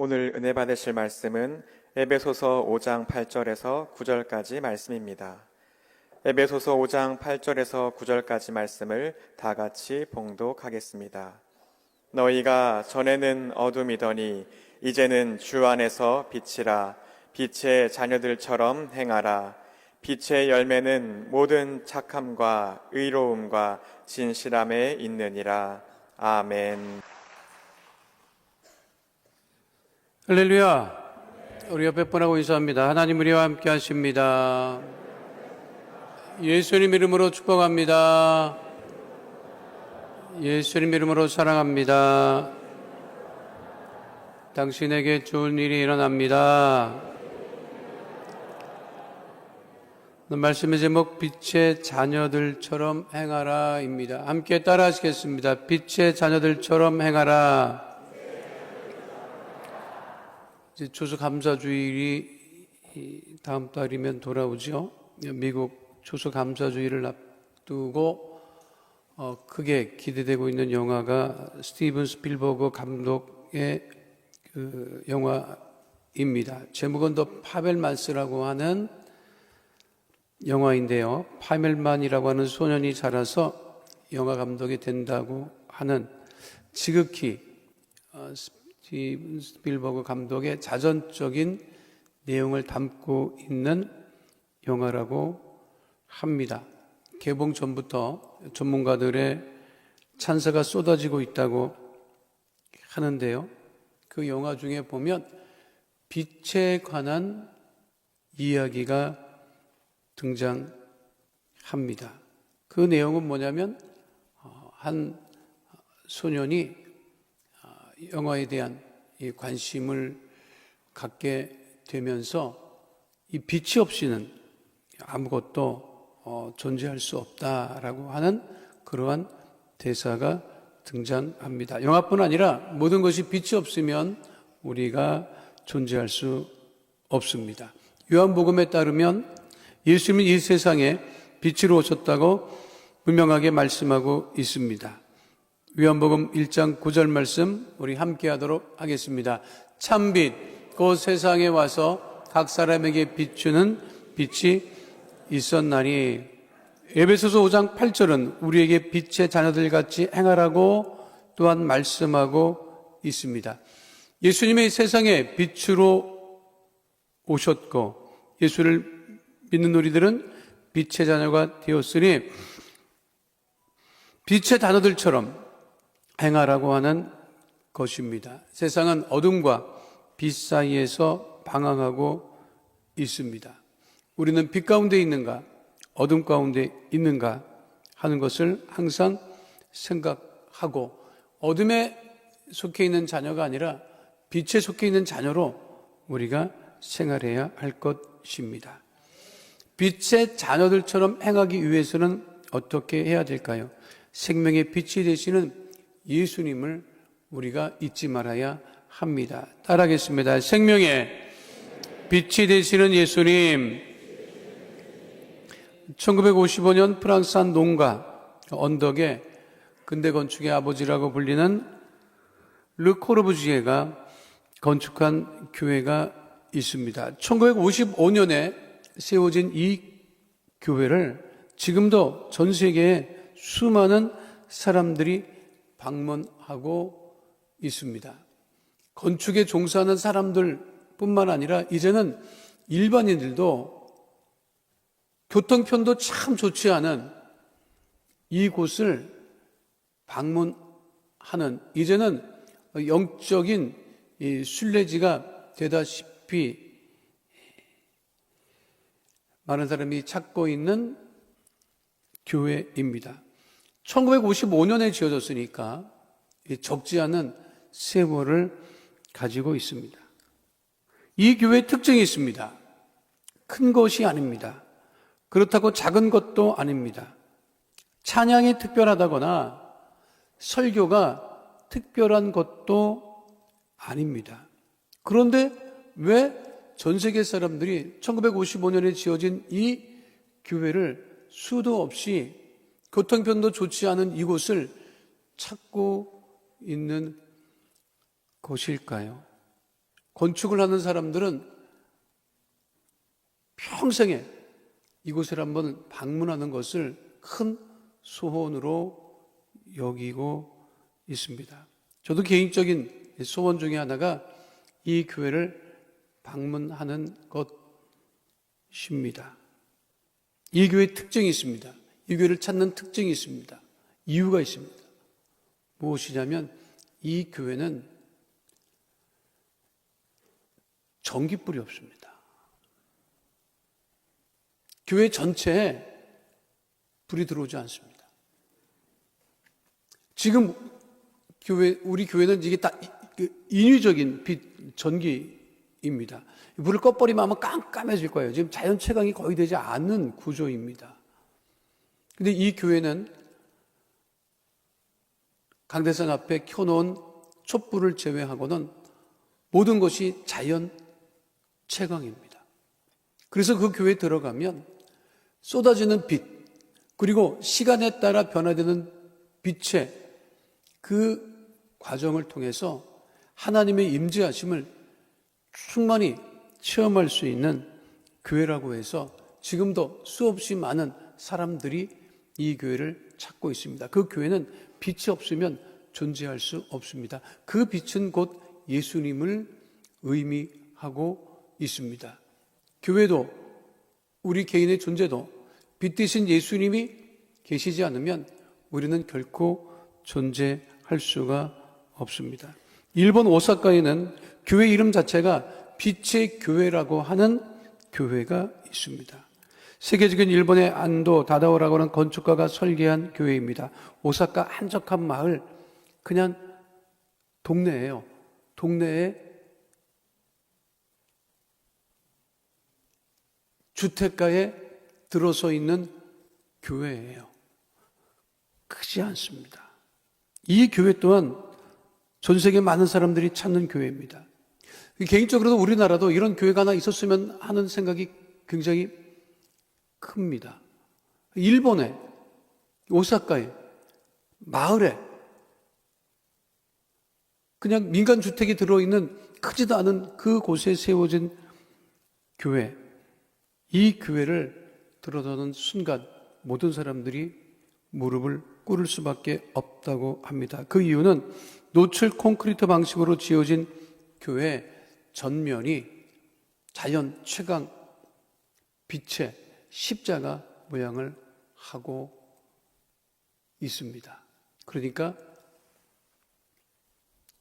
오늘 은혜 받으실 말씀은 에베소서 5장 8절에서 9절까지 말씀입니다. 에베소서 5장 8절에서 9절까지 말씀을 다 같이 봉독하겠습니다. 너희가 전에는 어둠이더니 이제는 주 안에서 빛이라. 빛의 자녀들처럼 행하라. 빛의 열매는 모든 착함과 의로움과 진실함에 있느니라. 아멘. 할렐루야. 우리가 뵙번하고 인사합니다. 하나님 우리와 함께 하십니다. 예수님 이름으로 축복합니다. 예수님 이름으로 사랑합니다. 당신에게 좋은 일이 일어납니다. 말씀의 제목 빛의 자녀들처럼 행하라입니다. 함께 따라 하시겠습니다. 빛의 자녀들처럼 행하라. 이제 추수감사주일이 다음 달이면 돌아오죠. 미국 추수감사주일을 앞두고 크게 기대되고 있는 영화가 스티븐 스필버그 감독의 그 영화입니다. 제목은 더 파벨만스라고 하는 영화인데요. 파벨만이라고 하는 소년이 자라서 영화 감독이 된다고 하는 지극히 스티븐 스필버그 감독의 자전적인 내용을 담고 있는 영화라고 합니다. 개봉 전부터 전문가들의 찬사가 쏟아지고 있다고 하는데요. 그 영화 중에 보면 빛에 관한 이야기가 등장합니다. 그 내용은 뭐냐면 한 소년이 영화에 대한 이 관심을 갖게 되면서 이 빛이 없이는 아무것도 존재할 수 없다라고 하는 그러한 대사가 등장합니다. 영화뿐 아니라 모든 것이 빛이 없으면 우리가 존재할 수 없습니다. 요한복음에 따르면 예수님은 이 세상에 빛으로 오셨다고 분명하게 말씀하고 있습니다. 요한복음 1장 9절 말씀 우리 함께 하도록 하겠습니다. 참빛 곧 세상에 와서 각 사람에게 비추는 빛이 있었나니. 에베소서 5장 8절은 우리에게 빛의 자녀들같이 행하라고 또한 말씀하고 있습니다. 예수님의 세상에 빛으로 오셨고 예수를 믿는 우리들은 빛의 자녀가 되었으니 빛의 자녀들처럼 행하라고 하는 것입니다. 세상은 어둠과 빛 사이에서 방황하고 있습니다. 우리는 빛 가운데 있는가, 어둠 가운데 있는가 하는 것을 항상 생각하고 어둠에 속해 있는 자녀가 아니라 빛에 속해 있는 자녀로 우리가 생활해야 할 것입니다. 빛의 자녀들처럼 행하기 위해서는 어떻게 해야 될까요? 생명의 빛이 되시는 예수님을 우리가 잊지 말아야 합니다. 따라하겠습니다. 생명의 빛이 되시는 예수님. 1955년 프랑스 한 농가 언덕에 근대 건축의 아버지라고 불리는 르 코르부지에가 건축한 교회가 있습니다. 1955년에 세워진 이 교회를 지금도 전 세계에 수많은 사람들이 방문하고 있습니다. 건축에 종사하는 사람들 뿐만 아니라 이제는 일반인들도 교통편도 참 좋지 않은 이곳을 방문하는 이제는 영적인 순례지가 되다시피 많은 사람이 찾고 있는 교회입니다. 1955년에 지어졌으니까 적지 않은 세월을 가지고 있습니다. 이 교회의 특징이 있습니다. 큰 것이 아닙니다. 그렇다고 작은 것도 아닙니다. 찬양이 특별하다거나 설교가 특별한 것도 아닙니다. 그런데 왜 전 세계 사람들이 1955년에 지어진 이 교회를 수도 없이 교통편도 좋지 않은 이곳을 찾고 있는 곳일까요? 건축을 하는 사람들은 평생에 이곳을 한번 방문하는 것을 큰 소원으로 여기고 있습니다. 저도 개인적인 소원 중에 하나가 이 교회를 방문하는 것입니다. 이 교회의 특징이 있습니다. 이 교회를 찾는 특징이 있습니다. 이유가 있습니다. 무엇이냐면 이 교회는 전기불이 없습니다. 교회 전체에 불이 들어오지 않습니다. 지금 우리 교회는 이게 다 인위적인 전기입니다. 불을 꺼버리면 아마 깜깜해질 거예요. 지금 자연 채광이 거의 되지 않는 구조입니다. 근데 이 교회는 강대상 앞에 켜놓은 촛불을 제외하고는 모든 것이 자연 채광입니다. 그래서 그 교회에 들어가면 쏟아지는 빛, 그리고 시간에 따라 변화되는 빛의 그 과정을 통해서 하나님의 임재하심을 충만히 체험할 수 있는 교회라고 해서 지금도 수없이 많은 사람들이 이 교회를 찾고 있습니다. 그 교회는 빛이 없으면 존재할 수 없습니다. 그 빛은 곧 예수님을 의미하고 있습니다. 교회도 우리 개인의 존재도 빛 대신 예수님이 계시지 않으면 우리는 결코 존재할 수가 없습니다. 일본 오사카에는 교회 이름 자체가 빛의 교회라고 하는 교회가 있습니다. 세계적인 일본의 안도 다다오라고 하는 건축가가 설계한 교회입니다. 오사카 한적한 마을, 그냥 동네예요. 동네에 주택가에 들어서 있는 교회예요. 크지 않습니다. 이 교회 또한 전 세계 많은 사람들이 찾는 교회입니다. 개인적으로도 우리나라도 이런 교회가 하나 있었으면 하는 생각이 굉장히 큽니다. 일본에, 오사카에, 마을에 그냥 민간 주택이 들어있는 크지도 않은 그곳에 세워진 교회, 이 교회를 들어서는 순간 모든 사람들이 무릎을 꿇을 수밖에 없다고 합니다. 그 이유는 노출 콘크리트 방식으로 지어진 교회 전면이 자연 채광 빛의 십자가 모양을 하고 있습니다. 그러니까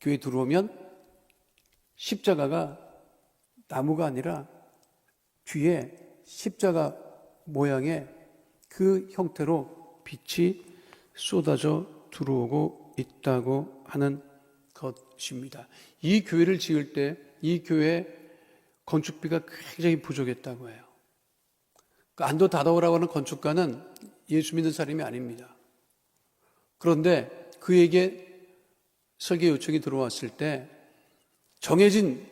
교회 들어오면 십자가가 나무가 아니라 뒤에 십자가 모양의 그 형태로 빛이 쏟아져 들어오고 있다고 하는 것입니다. 이 교회를 지을 때 이 교회 건축비가 굉장히 부족했다고 해요. 안도 다다오라고 하는 건축가는 예수 믿는 사람이 아닙니다. 그런데 그에게 설계 요청이 들어왔을 때 정해진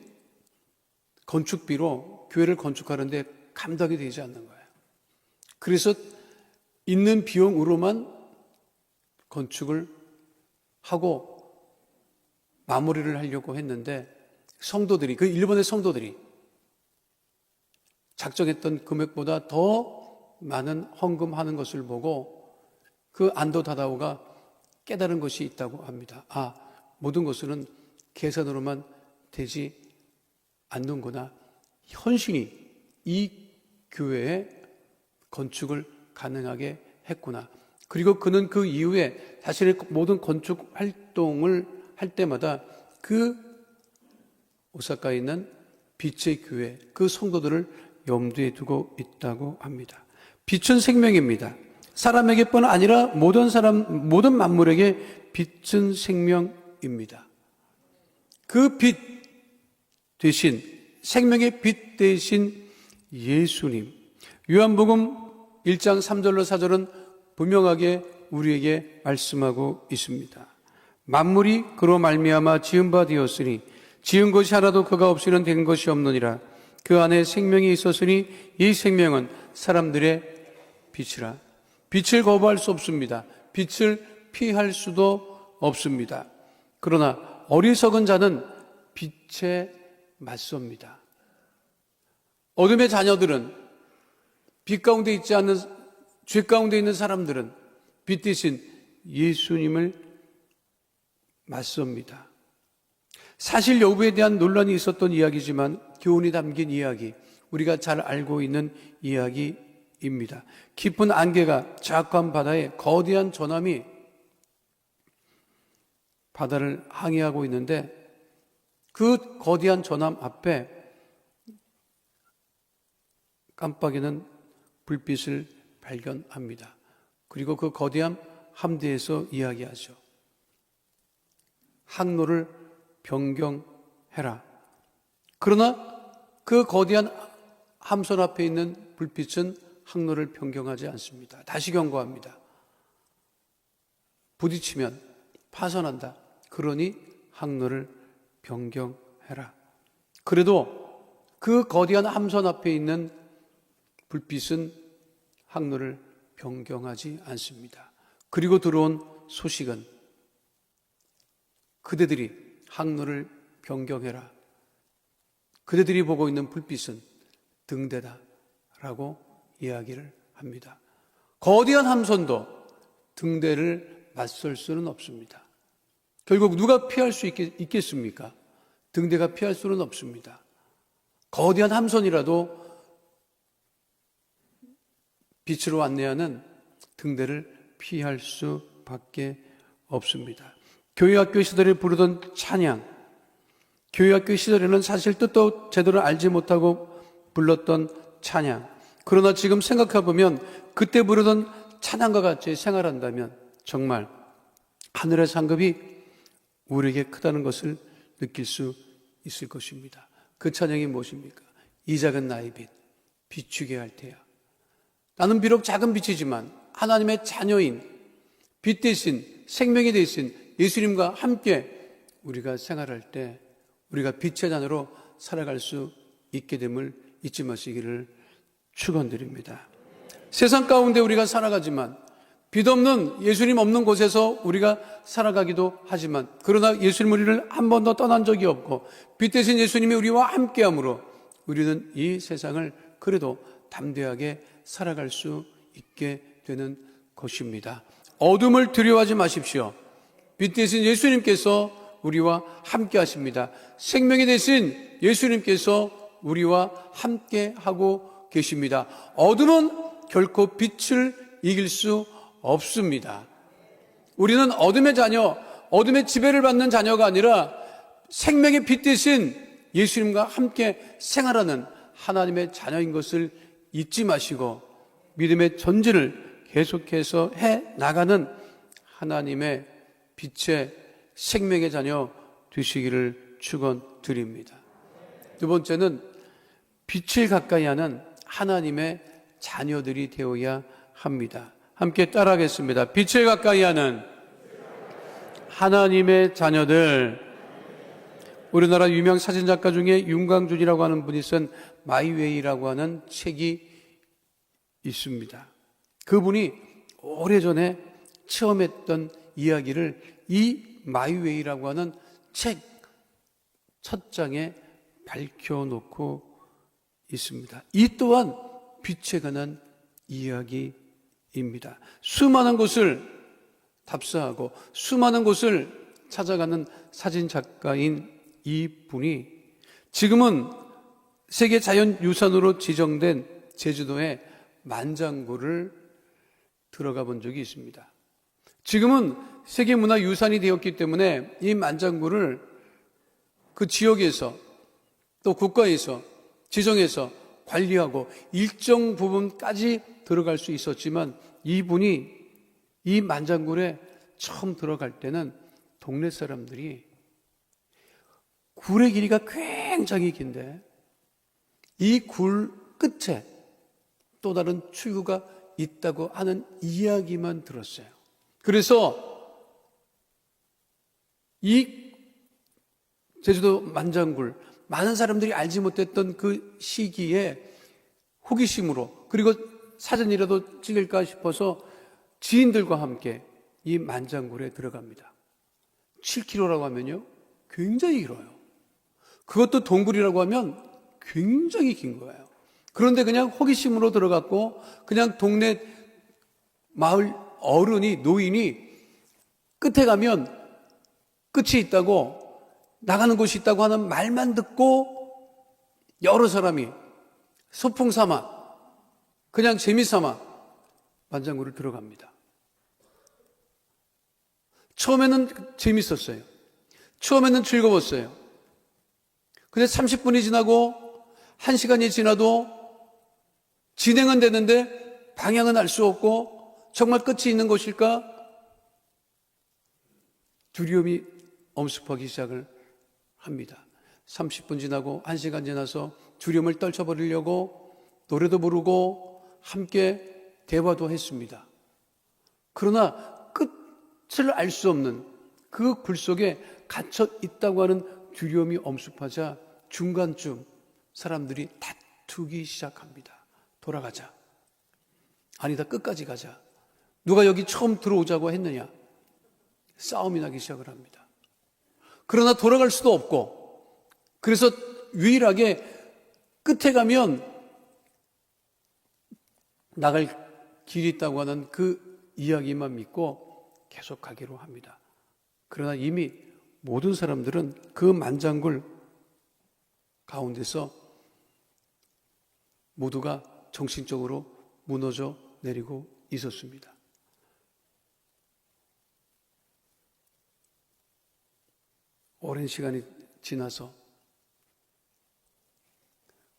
건축비로 교회를 건축하는데 감당이 되지 않는 거예요. 그래서 있는 비용으로만 건축을 하고 마무리를 하려고 했는데 성도들이, 그 일본의 성도들이 작정했던 금액보다 더 많은 헌금하는 것을 보고 그 안도 다다오가 깨달은 것이 있다고 합니다. 모든 것은 계산으로만 되지 않는구나. 헌신이 이 교회의 건축을 가능하게 했구나. 그리고 그는 그 이후에 자신의 모든 건축 활동을 할 때마다 그 오사카에 있는 빛의 교회, 그 성도들을 염두에 두고 있다고 합니다. 빛은 생명입니다. 사람에게뿐 아니라 모든 만물에게 빛은 생명입니다. 그 빛 대신, 생명의 빛 대신 예수님. 요한복음 1장 3절로 4절은 분명하게 우리에게 말씀하고 있습니다. 만물이 그로 말미암아 지은 바 되었으니 지은 것이 하나도 그가 없이는 된 것이 없느니라. 그 안에 생명이 있었으니 이 생명은 사람들의 빛이라. 빛을 거부할 수 없습니다. 빛을 피할 수도 없습니다. 그러나 어리석은 자는 빛의 맞섭니다. 어둠의 자녀들은, 빛 가운데 있지 않는, 죄 가운데 있는 사람들은 빛 대신 예수님을 맞섭니다. 사실 여부에 대한 논란이 있었던 이야기지만 교훈이 담긴 이야기, 우리가 잘 알고 있는 이야기입니다. 깊은 안개가 자악한 바다에 거대한 전함이 바다를 항해하고 있는데 그 거대한 전함 앞에 깜빡이는 불빛을 발견합니다. 그리고 그 거대한 함대에서 이야기하죠. 항로를 변경해라. 그러나 그 거대한 함선 앞에 있는 불빛은 항로를 변경하지 않습니다. 다시 경고합니다. 부딪히면 파손한다. 그러니 항로를 변경해라. 그래도 그 거대한 함선 앞에 있는 불빛은 항로를 변경하지 않습니다. 그리고 들어온 소식은 그대들이 항로를 변경해라. 그대들이 보고 있는 불빛은 등대다 라고 이야기를 합니다. 거대한 함선도 등대를 맞설 수는 없습니다. 결국 누가 피할 수 있겠습니까? 등대가 피할 수는 없습니다. 거대한 함선이라도 빛으로 안내하는 등대를 피할 수밖에 없습니다. 교회학교 시절에 부르던 찬양, 교회학교 시절에는 사실 뜻도 제대로 알지 못하고 불렀던 찬양, 그러나 지금 생각해보면 그때 부르던 찬양과 같이 생활한다면 정말 하늘의 상급이 우리에게 크다는 것을 느낄 수 있을 것입니다. 그 찬양이 무엇입니까? 이 작은 나의 빛, 비추게 할 테야. 나는 비록 작은 빛이지만 하나님의 자녀인 빛 대신, 생명이 대신 예수님과 함께 우리가 생활할 때 우리가 빛의 자녀로 살아갈 수 있게 됨을 잊지 마시기를 축원드립니다. 세상 가운데 우리가 살아가지만 빛 없는, 예수님 없는 곳에서 우리가 살아가기도 하지만, 그러나 예수님 우리를 한 번도 떠난 적이 없고 빛 대신 예수님이 우리와 함께함으로 우리는 이 세상을 그래도 담대하게 살아갈 수 있게 되는 것입니다. 어둠을 두려워하지 마십시오. 빛 대신 예수님께서 우리와 함께 하십니다. 생명이 대신 예수님께서 우리와 함께 하고 계십니다. 어둠은 결코 빛을 이길 수 없습니다. 우리는 어둠의 자녀, 어둠의 지배를 받는 자녀가 아니라 생명의 빛 대신 예수님과 함께 생활하는 하나님의 자녀인 것을 잊지 마시고 믿음의 전진을 계속해서 해 나가는 하나님의 빛의 생명의 자녀 되시기를 축원드립니다. 두 번째는 빛을 가까이 하는 하나님의 자녀들이 되어야 합니다. 함께 따라하겠습니다. 빛을 가까이 하는 하나님의 자녀들. 우리나라 유명 사진작가 중에 윤광준이라고 하는 분이 쓴 마이웨이라고 하는 책이 있습니다. 그분이 오래전에 체험했던 이야기를 이 마이웨이라고 하는 책 첫 장에 밝혀놓고 있습니다. 이 또한 빛에 관한 이야기입니다. 수많은 곳을 답사하고 수많은 곳을 찾아가는 사진작가인 이 분이 지금은 세계 자연유산으로 지정된 제주도의 만장굴을 들어가 본 적이 있습니다. 지금은 세계문화유산이 되었기 때문에 이 만장굴을 그 지역에서 또 국가에서 지정해서 관리하고 일정 부분까지 들어갈 수 있었지만 이분이 이 만장굴에 처음 들어갈 때는 동네 사람들이 굴의 길이가 굉장히 긴데 이 굴 끝에 또 다른 출구가 있다고 하는 이야기만 들었어요. 그래서 이 제주도 만장굴, 많은 사람들이 알지 못했던 그 시기에 호기심으로, 그리고 사진이라도 찍을까 싶어서 지인들과 함께 이 만장굴에 들어갑니다. 7km라고 하면요 굉장히 길어요. 그것도 동굴이라고 하면 굉장히 긴 거예요. 그런데 그냥 호기심으로 들어갔고 그냥 동네 마을 어른이 노인이 끝에 가면 끝이 있다고 나가는 곳이 있다고 하는 말만 듣고 여러 사람이 소풍 삼아 그냥 재미삼아 만장굴을 들어갑니다. 처음에는 재밌었어요. 처음에는 즐거웠어요. 근데 30분이 지나고 1시간이 지나도 진행은 되는데 방향은 알 수 없고 정말 끝이 있는 것일까? 두려움이 엄습하기 시작을 합니다. 30분 지나고 1시간 지나서 두려움을 떨쳐버리려고 노래도 부르고 함께 대화도 했습니다. 그러나 끝을 알 수 없는 그 굴 속에 갇혀 있다고 하는 두려움이 엄습하자 중간쯤 사람들이 다투기 시작합니다. 돌아가자. 아니다, 끝까지 가자. 누가 여기 처음 들어오자고 했느냐? 싸움이 나기 시작을 합니다. 그러나 돌아갈 수도 없고, 그래서 유일하게 끝에 가면 나갈 길이 있다고 하는 그 이야기만 믿고 계속 가기로 합니다. 그러나 이미 모든 사람들은 그 만장굴 가운데서 모두가 정신적으로 무너져 내리고 있었습니다. 오랜 시간이 지나서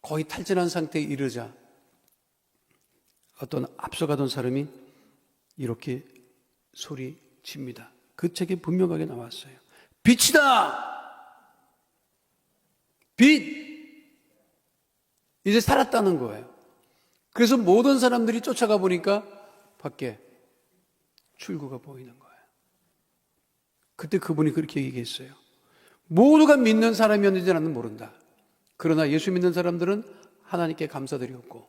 거의 탈진한 상태에 이르자 어떤 앞서가던 사람이 이렇게 소리칩니다. 그 책에 분명하게 나왔어요. 빛이다! 빛! 이제 살았다는 거예요. 그래서 모든 사람들이 쫓아가 보니까 밖에 출구가 보이는 거예요. 그때 그분이 그렇게 얘기했어요. 모두가 믿는 사람이었는지 나는 모른다. 그러나 예수 믿는 사람들은 하나님께 감사드렸고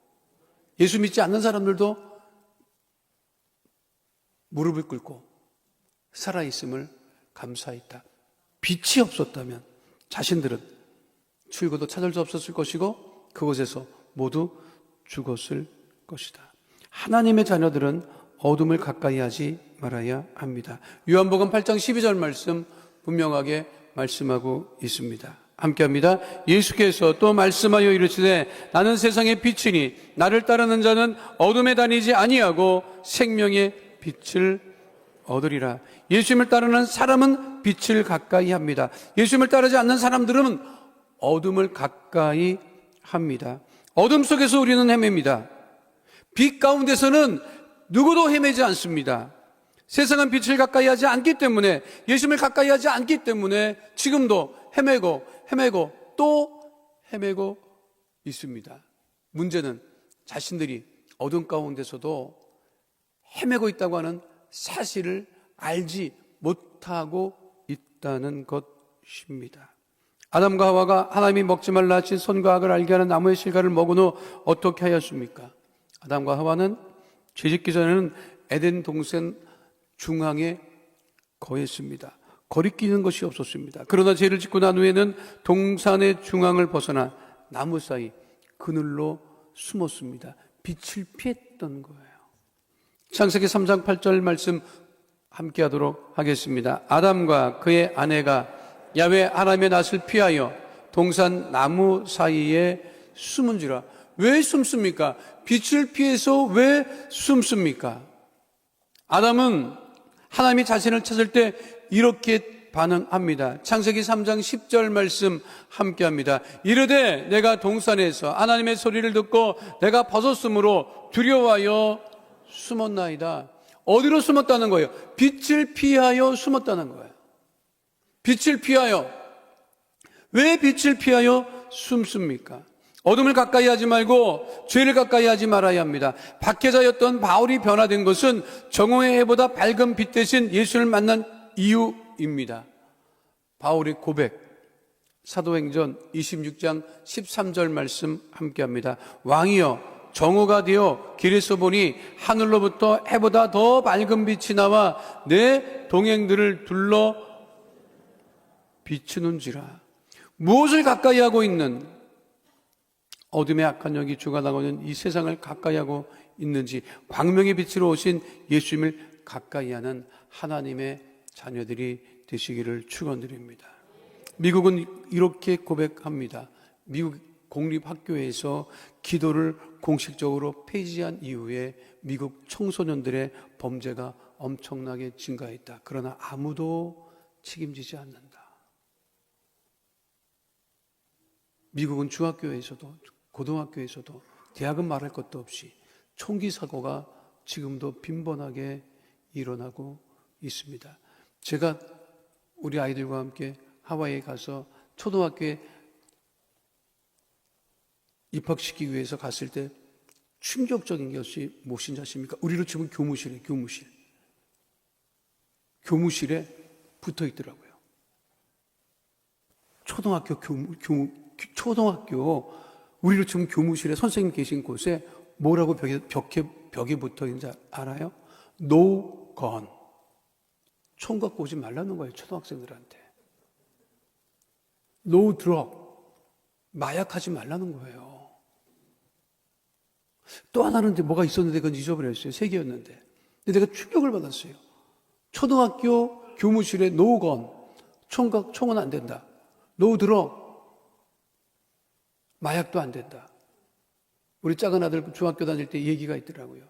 예수 믿지 않는 사람들도 무릎을 꿇고 살아있음을 감사했다. 빛이 없었다면 자신들은 출구도 찾을 수 없었을 것이고 그곳에서 모두 죽었을 것이다. 하나님의 자녀들은 어둠을 가까이 하지 말아야 합니다. 요한복음 8장 12절 말씀 분명하게 말씀하고 있습니다. 함께합니다. 예수께서 또 말씀하여 이르시되 나는 세상의 빛이니 나를 따르는 자는 어둠에 다니지 아니하고 생명의 빛을 얻으리라. 예수님을 따르는 사람은 빛을 가까이 합니다. 예수님을 따르지 않는 사람들은 어둠을 가까이 합니다. 어둠 속에서 우리는 헤맵니다. 빛 가운데서는 누구도 헤매지 않습니다. 세상은 빛을 가까이 하지 않기 때문에 예수님을 가까이 하지 않기 때문에 지금도 헤매고 또 헤매고 있습니다. 문제는 자신들이 어둠 가운데서도 헤매고 있다고 하는 사실을 알지 못하고 있다는 것입니다. 아담과 하와가 하나님이 먹지 말라 하신 선과 악을 알게 하는 나무의 실과를 먹은 후 어떻게 하였습니까? 아담과 하와는 죄짓기 전에는 에덴 동산 중앙에 거했습니다. 거리끼는 것이 없었습니다. 그러나 죄를 짓고 난 후에는 동산의 중앙을 벗어나 나무 사이 그늘로 숨었습니다. 빛을 피했던 거예요. 창세기 3장 8절 말씀 함께 하도록 하겠습니다. 아담과 그의 아내가 야훼 하나님의 낯을 피하여 동산 나무 사이에 숨은지라. 왜 숨습니까? 빛을 피해서 왜 숨습니까? 아담은 하나님이 자신을 찾을 때 이렇게 반응합니다. 창세기 3장 10절 말씀 함께합니다. 이르되 내가 동산에서 하나님의 소리를 듣고 내가 벗었으므로 두려워하여 숨었나이다. 어디로 숨었다는 거예요? 빛을 피하여 숨었다는 거예요. 빛을 피하여. 왜 빛을 피하여 숨습니까? 어둠을 가까이 하지 말고 죄를 가까이 하지 말아야 합니다. 박해자였던 바울이 변화된 것은 정오의 해보다 밝은 빛 대신 예수를 만난 이유입니다. 바울의 고백, 사도행전 26장 13절 말씀 함께합니다. 왕이여 정오가 되어 길에서 보니 하늘로부터 해보다 더 밝은 빛이 나와 내 동행들을 둘러 비추는지라. 무엇을 가까이 하고 있는, 어둠의 악한 영이 주관하고 있는 이 세상을 가까이 하고 있는지, 광명의 빛으로 오신 예수님을 가까이 하는 하나님의 자녀들이 되시기를 축원드립니다. 미국은 이렇게 고백합니다. 미국 공립학교에서 기도를 공식적으로 폐지한 이후에 미국 청소년들의 범죄가 엄청나게 증가했다. 그러나 아무도 책임지지 않는다. 미국은 중학교에서도 고등학교에서도 대학은 말할 것도 없이 총기 사고가 지금도 빈번하게 일어나고 있습니다. 제가 우리 아이들과 함께 하와이에 가서 초등학교에 입학시키기 위해서 갔을 때 충격적인 것이 무엇인지 아십니까? 우리로 치면 교무실에 붙어 있더라고요. 초등학교 우리로 치면 교무실에 선생님 계신 곳에 뭐라고 벽에 붙어 있는지 알아요? No gun. 총 갖고 오지 말라는 거예요, 초등학생들한테. No drug. 마약하지 말라는 거예요. 또 하나는 뭐가 있었는데 그건 잊어버렸어요. 세 개였는데. 근데 내가 충격을 받았어요. 초등학교 교무실에 no gun. 총은 안 된다. No drug. 마약도 안 된다. 우리 작은 아들 중학교 다닐 때 얘기가 있더라고요.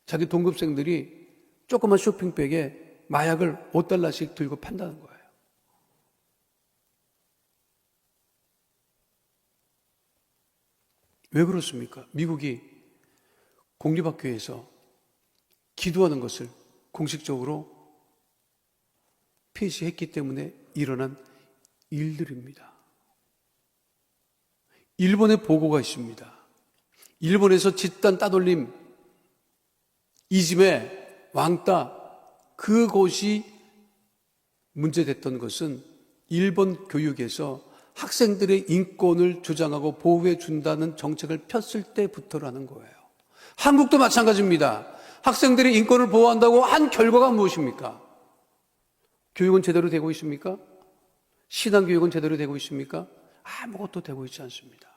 자기 동급생들이 조그만 쇼핑백에 마약을 5달러씩 들고 판다는 거예요. 왜 그렇습니까? 미국이 공립학교에서 기도하는 것을 공식적으로 폐지했기 때문에 일어난 일들입니다. 일본에 보고가 있습니다. 일본에서 집단 따돌림, 이즘에 왕따, 그곳이 문제됐던 것은 일본 교육에서 학생들의 인권을 주장하고 보호해 준다는 정책을 폈을 때부터라는 거예요. 한국도 마찬가지입니다. 학생들의 인권을 보호한다고 한 결과가 무엇입니까? 교육은 제대로 되고 있습니까? 신앙교육은 제대로 되고 있습니까? 아무것도 되고 있지 않습니다.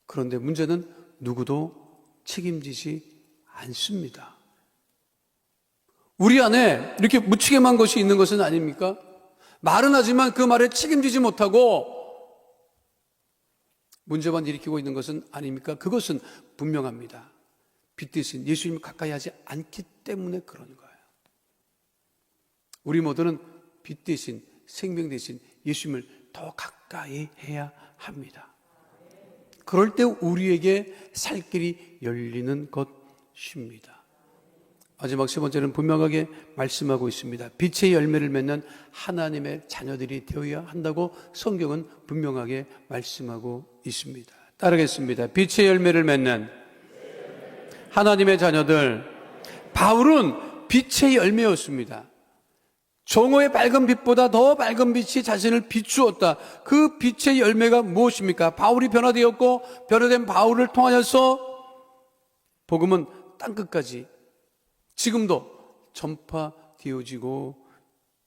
그런데 문제는 누구도 책임지지 않습니다. 우리 안에 이렇게 무책임한 것이 있는 것은 아닙니까? 말은 하지만 그 말에 책임지지 못하고 문제만 일으키고 있는 것은 아닙니까? 그것은 분명합니다. 빛 대신 예수님을 가까이 하지 않기 때문에 그런 거예요. 우리 모두는 빛 대신, 생명 대신 예수님을 더 가까이 해야 합니다. 그럴 때 우리에게 살 길이 열리는 것입니다. 마지막 세 번째는 분명하게 말씀하고 있습니다. 빛의 열매를 맺는 하나님의 자녀들이 되어야 한다고 성경은 분명하게 말씀하고 있습니다. 따르겠습니다. 빛의 열매를 맺는 하나님의 자녀들. 바울은 빛의 열매였습니다. 정오의 밝은 빛보다 더 밝은 빛이 자신을 비추었다. 그 빛의 열매가 무엇입니까? 바울이 변화되었고 변화된 바울을 통하여서 복음은 땅끝까지 지금도 전파되어지고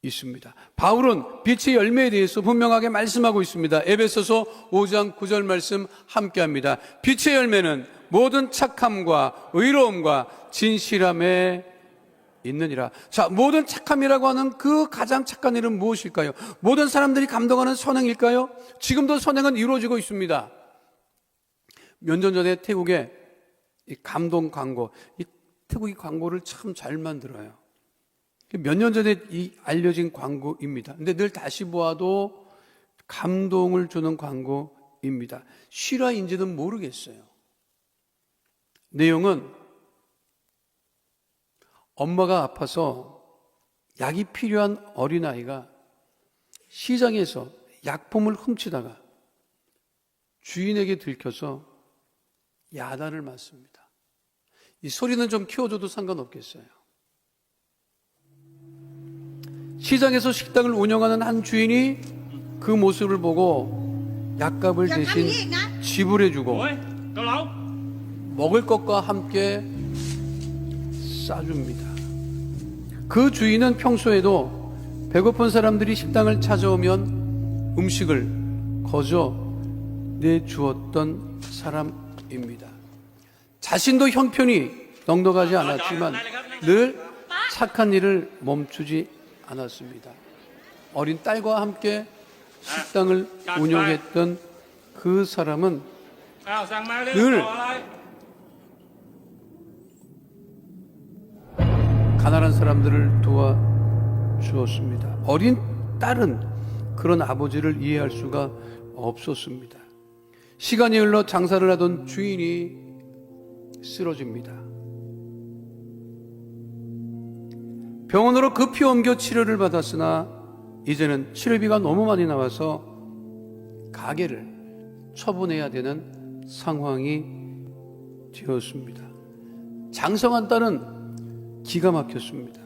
있습니다. 바울은 빛의 열매에 대해서 분명하게 말씀하고 있습니다. 에베소서 5장 9절 말씀 함께합니다. 빛의 열매는 모든 착함과 의로움과 진실함에 있느니라. 자, 모든 착함이라고 하는 그 가장 착한 일은 무엇일까요? 모든 사람들이 감동하는 선행일까요? 지금도 선행은 이루어지고 있습니다. 몇 년 전에 태국에 이 감동 광고, 이 태국이 광고를 참 잘 만들어요. 몇 년 전에 이 알려진 광고입니다. 근데 늘 다시 보아도 감동을 주는 광고입니다. 실화인지는 모르겠어요. 내용은 엄마가 아파서 약이 필요한 어린아이가 시장에서 약품을 훔치다가 주인에게 들켜서 야단을 맞습니다. 이 소리는 좀 키워줘도 상관없겠어요. 시장에서 식당을 운영하는 한 주인이 그 모습을 보고 약값을 대신 지불해주고 먹을 것과 함께 싸줍니다. 그 주인은 평소에도 배고픈 사람들이 식당을 찾아오면 음식을 거저 내주었던 사람입니다. 자신도 형편이 넉넉하지 않았지만 늘 착한 일을 멈추지 않았습니다. 어린 딸과 함께 식당을 운영했던 그 사람은 늘 가난한 사람들을 도와주었습니다. 어린 딸은 그런 아버지를 이해할 수가 없었습니다. 시간이 흘러 장사를 하던 주인이 쓰러집니다. 병원으로 급히 옮겨 치료를 받았으나 이제는 치료비가 너무 많이 나와서 가게를 처분해야 되는 상황이 되었습니다. 장성한 딸은 기가 막혔습니다.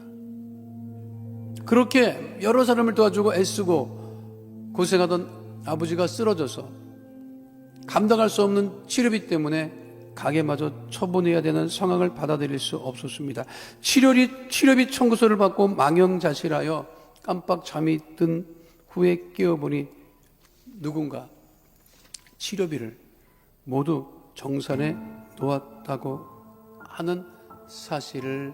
그렇게 여러 사람을 도와주고 애쓰고 고생하던 아버지가 쓰러져서 감당할 수 없는 치료비 때문에 가게마저 처분해야 되는 상황을 받아들일 수 없었습니다. 치료비 청구서를 받고 망연자실하여 깜빡 잠이 든 후에 깨어보니 누군가 치료비를 모두 정산해 놓았다고 하는 사실을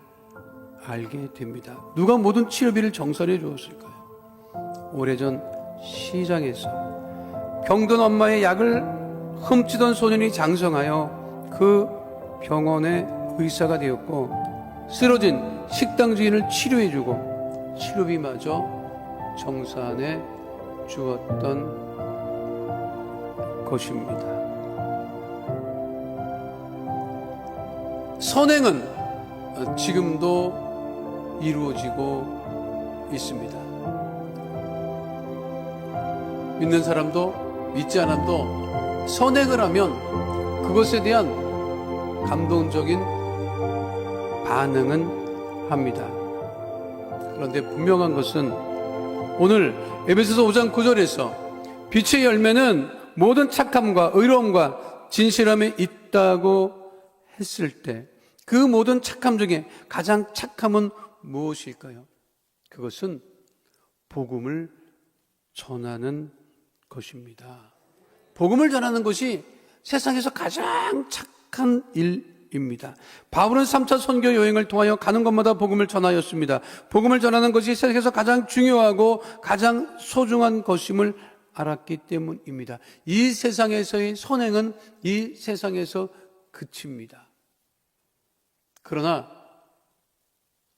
알게 됩니다. 누가 모든 치료비를 정산해 주었을까요? 오래전 시장에서 병든 엄마의 약을 훔치던 소년이 장성하여 그 병원의 의사가 되었고 쓰러진 식당 주인을 치료해주고 치료비마저 정산해 주었던 것입니다. 선행은 지금도 이루어지고 있습니다. 믿는 사람도 믿지 않아도 선행을 하면 그것에 대한 감동적인 반응은 합니다. 그런데 분명한 것은 오늘 에베소서 5장 9절에서 빛의 열매는 모든 착함과 의로움과 진실함에 있다고 했을 때 그 모든 착함 중에 가장 착함은 무엇일까요? 그것은 복음을 전하는 것입니다. 복음을 전하는 것이 세상에서 가장 착한 일입니다. 바울은 3차 선교 여행을 통하여 가는 곳마다 복음을 전하였습니다. 복음을 전하는 것이 세상에서 가장 중요하고 가장 소중한 것임을 알았기 때문입니다. 이 세상에서의 선행은 이 세상에서 그칩니다. 그러나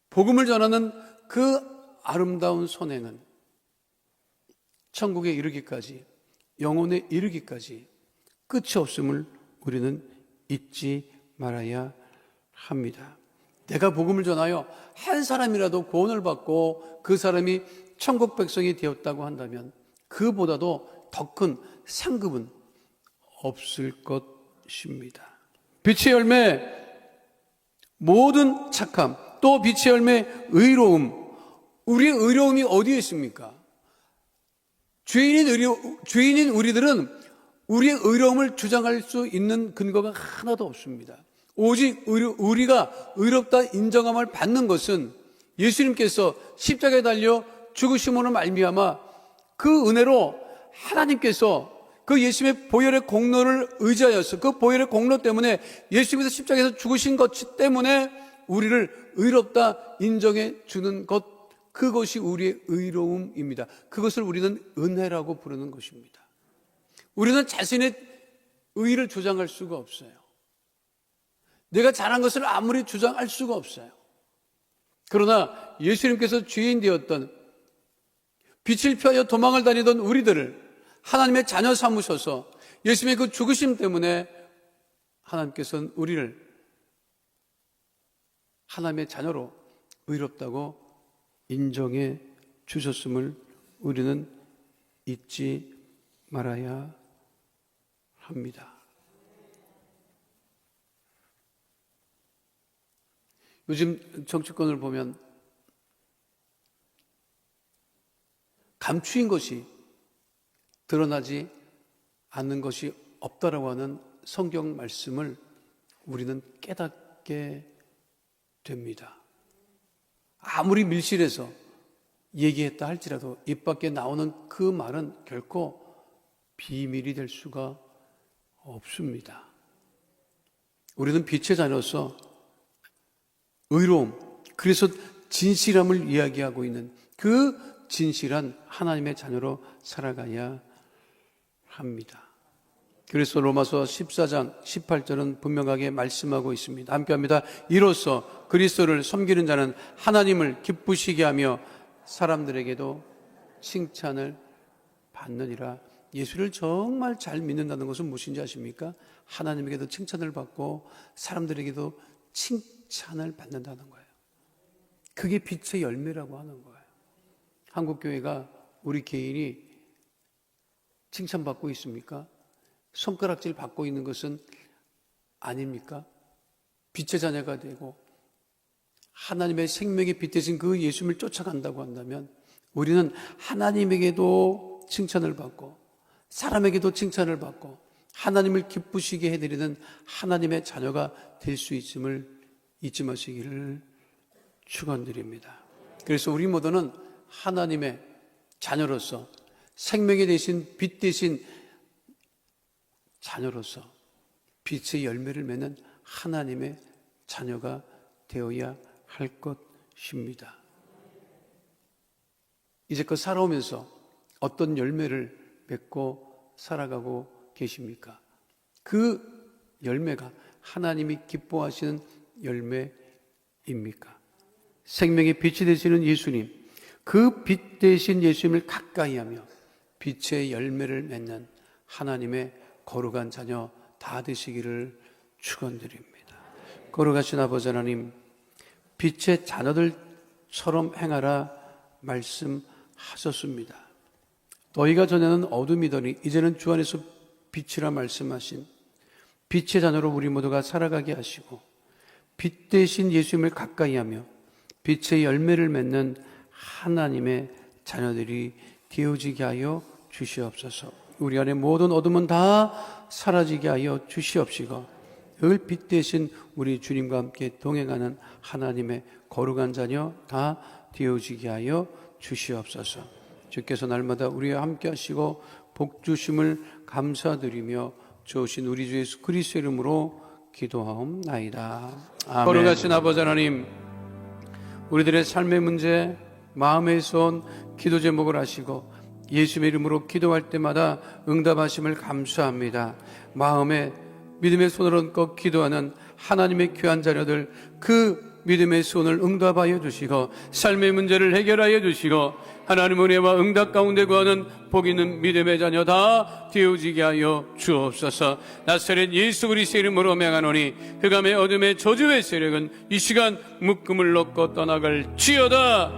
복음을 전하는 그 아름다운 선행은 천국에 이르기까지, 영혼에 이르기까지 끝이 없음을 우리는 잊지 말아야 합니다. 내가 복음을 전하여 한 사람이라도 구원을 받고 그 사람이 천국 백성이 되었다고 한다면 그보다도 더 큰 상급은 없을 것입니다. 빛의 열매, 모든 착함, 또 빛의 열매, 의로움. 우리의 의로움이 어디에 있습니까? 죄인인 우리들은 우리의 의로움을 주장할 수 있는 근거가 하나도 없습니다. 오직 우리가 의롭다 인정함을 받는 것은 예수님께서 십자가에 달려 죽으심으로 말미암아 그 은혜로 하나님께서 그 예수님의 보혈의 공로를 의지하여서 그 보혈의 공로 때문에 예수님께서 십자가에서 죽으신 것 때문에 우리를 의롭다 인정해 주는 것, 그것이 우리의 의로움입니다. 그것을 우리는 은혜라고 부르는 것입니다. 우리는 자신의 의를 주장할 수가 없어요. 내가 잘한 것을 아무리 주장할 수가 없어요. 그러나 예수님께서 죄인 되었던, 빛을 피하여 도망을 다니던 우리들을 하나님의 자녀 삼으셔서 예수님의 그 죽으심 때문에 하나님께서는 우리를 하나님의 자녀로 의롭다고 인정해 주셨음을 우리는 잊지 말아야 합니다. 요즘 정치권을 보면 감추인 것이, 드러나지 않는 것이 없다라고 하는 성경 말씀을 우리는 깨닫게 됩니다. 아무리 밀실에서 얘기했다 할지라도 입 밖에 나오는 그 말은 결코 비밀이 될 수가 없습니다. 우리는 빛의 자녀로서 의로움, 그래서 진실함을 이야기하고 있는 그 진실한 하나님의 자녀로 살아가야 합니다. 그래서 로마서 14장 18절은 분명하게 말씀하고 있습니다. 함께 합니다. 이로써 그리스도를 섬기는 자는 하나님을 기쁘시게 하며 사람들에게도 칭찬을 받느니라. 예수를 정말 잘 믿는다는 것은 무엇인지 아십니까? 하나님에게도 칭찬을 받고 사람들에게도 칭찬을 받는다는 거예요. 그게 빛의 열매라고 하는 거예요. 한국교회가 우리 개인이 칭찬받고 있습니까? 손가락질 받고 있는 것은 아닙니까? 빛의 자녀가 되고 하나님의 생명의 빛 대신 그 예수님을 쫓아간다고 한다면 우리는 하나님에게도 칭찬을 받고 사람에게도 칭찬을 받고 하나님을 기쁘시게 해드리는 하나님의 자녀가 될 수 있음을 잊지 마시기를 축원드립니다. 그래서 우리 모두는 하나님의 자녀로서 생명이 되신 빛 대신 자녀로서 빛의 열매를 맺는 하나님의 자녀가 되어야 할 것입니다. 이제껏 살아오면서 어떤 열매를 맺고 살아가고 계십니까? 그 열매가 하나님이 기뻐하시는 열매입니까? 생명의 빛이 되시는 예수님, 그 빛 되신 예수님을 가까이 하며 빛의 열매를 맺는 하나님의 거룩한 자녀 다 되시기를 축원드립니다. 거룩하신 아버지 하나님, 빛의 자녀들처럼 행하라 말씀하셨습니다. 너희가 전에는 어둠이더니 이제는 주 안에서 빛이라 말씀하신 빛의 자녀로 우리 모두가 살아가게 하시고 빛 대신 예수님을 가까이 하며 빛의 열매를 맺는 하나님의 자녀들이 되어지게 하여 주시옵소서. 우리 안에 모든 어둠은 다 사라지게 하여 주시옵시고 늘 빛 대신 우리 주님과 함께 동행하는 하나님의 거룩한 자녀 다 되어지게 하여 주시옵소서. 주께서 날마다 우리와 함께 하시고 복 주심을 감사드리며 주신 우리 주 예수 그리스도의 이름으로 기도하옵나이다. 아멘. 거룩하신 아버지 하나님, 우리들의 삶의 문제, 마음의 손, 기도 제목을 아시고 예수의 이름으로 기도할 때마다 응답하심을 감사합니다. 마음에 믿음의 손을 얹고 기도하는 하나님의 귀한 자녀들, 그 믿음의 손을 응답하여 주시고 삶의 문제를 해결하여 주시고 하나님 은혜와 응답 가운데 구하는 복 있는 믿음의 자녀 다 되어지게 하여 주옵소서. 나사렛 예수 그리스도의 이름으로 명하노니 흑암의 어둠의 저주의 세력은 이 시간 묶음을 놓고 떠나갈 지어다.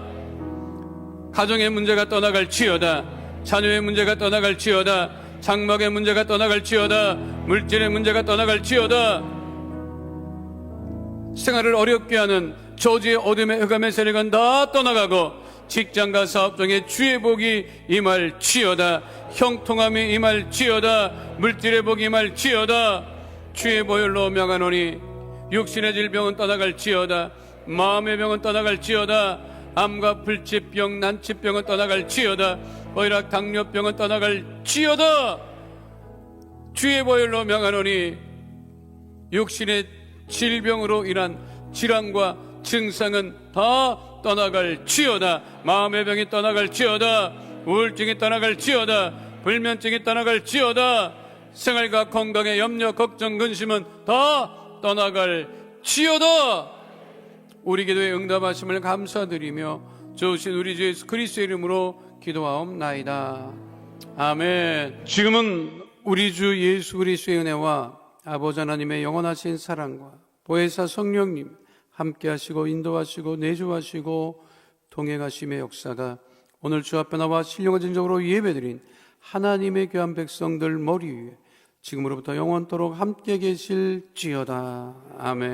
가정의 문제가 떠나갈 지어다. 자녀의 문제가 떠나갈 지어다. 장막의 문제가 떠나갈 지어다. 물질의 문제가 떠나갈 지어다. 생활을 어렵게 하는 저주의 어둠의 흑암의 세력은 다 떠나가고 직장과 사업 중에 주의 복이 임할 지어다. 형통함이 임할 지어다. 물질의 복이 임할 지어다. 주의 보혈로 명하노니 육신의 질병은 떠나갈 지어다. 마음의 병은 떠나갈 지어다. 암과 불치병, 난치병은 떠나갈 지어다. 고혈압, 당뇨병은 떠나갈 지어다. 주의 보혈로 명하노니 육신의 질병으로 인한 질환과 증상은 다 떠나갈 지어다. 마음의 병이 떠나갈 지어다. 우울증이 떠나갈 지어다. 불면증이 떠나갈 지어다. 생활과 건강의 염려, 걱정, 근심은 다 떠나갈 지어다. 우리 기도에 응답하심을 감사드리며 주신 우리 주 예수 그리스도의 이름으로 기도하옵나이다. 아멘. 지금은 우리 주 예수 그리스도의 은혜와 아버지 하나님의 영원하신 사랑과 보혜사 성령님 함께 하시고 인도하시고 내주하시고 동행하심의 역사가 오늘 주 앞에 나와 신령한 진정으로 예배드린 하나님의 귀한 백성들 머리 위에 지금으로부터 영원토록 함께 계실지어다. 아멘.